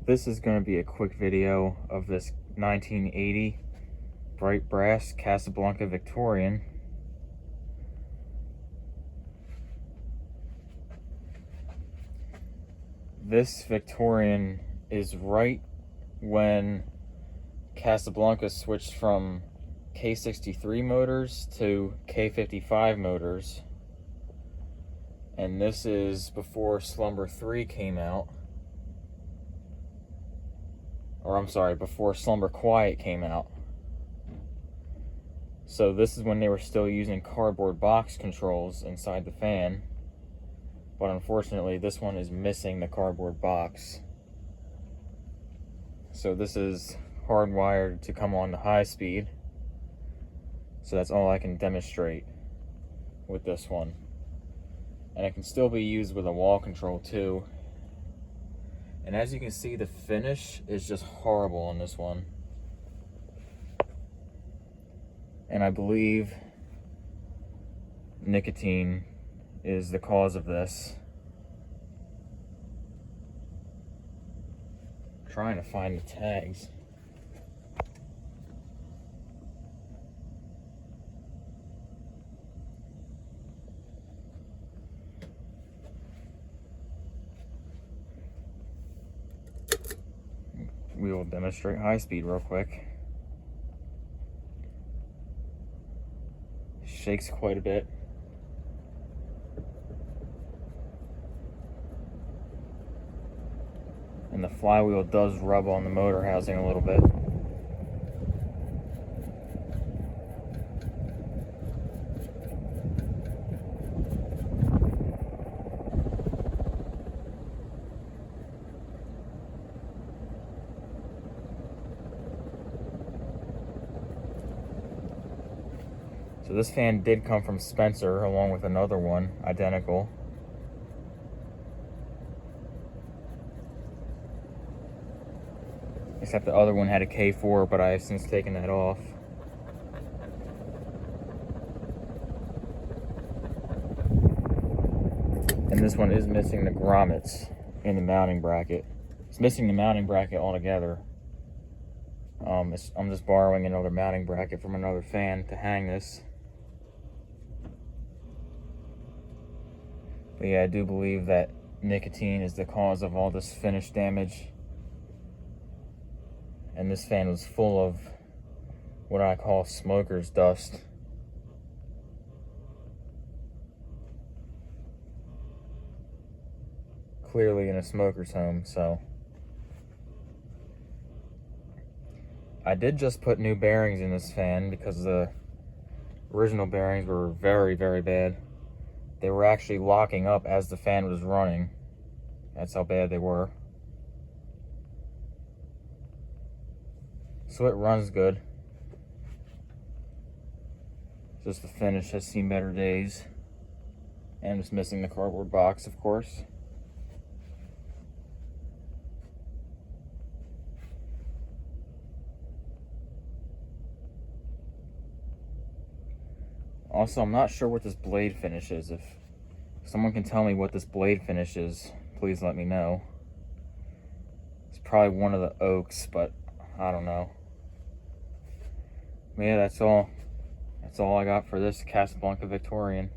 This is going to be a quick video of this 1980 bright brass Casablanca Victorian. This Victorian is right when Casablanca switched from K63 motors to K55 motors, and this is before Slumber 3 came out. Or I'm sorry, before Slumber Quiet came out. So this is when they were still using cardboard box controls inside the fan, but unfortunately this one is missing the cardboard box. So this is hardwired to come on to high speed. So that's all I can demonstrate with this one. And it can still be used with a wall control too. And as you can see, the finish is just horrible on this one. And I believe nicotine is the cause of this. I'm trying to find the tags. We will demonstrate high speed real quick. Shakes quite a bit. And the flywheel does rub on the motor housing a little bit. So this fan did come from Spencer along with another one, identical. Except the other one had a K4, but I have since taken that off. And this one is missing the grommets in the mounting bracket. It's missing the mounting bracket altogether. I'm just borrowing another mounting bracket from another fan to hang this. But yeah, I do believe that nicotine is the cause of all this finish damage. And this fan was full of what I call smoker's dust. Clearly in a smoker's home, so. I did just put new bearings in this fan because the original bearings were very, very bad. They were actually locking up as the fan was running. That's how bad they were. So it runs good. Just the finish has seen better days. And it's missing the cardboard box, of course. Also, I'm not sure what this blade finish is. If someone can tell me what this blade finish is, please let me know. It's probably one of the oaks, but I don't know. But yeah, that's all. That's all I got for this Casablanca Victorian.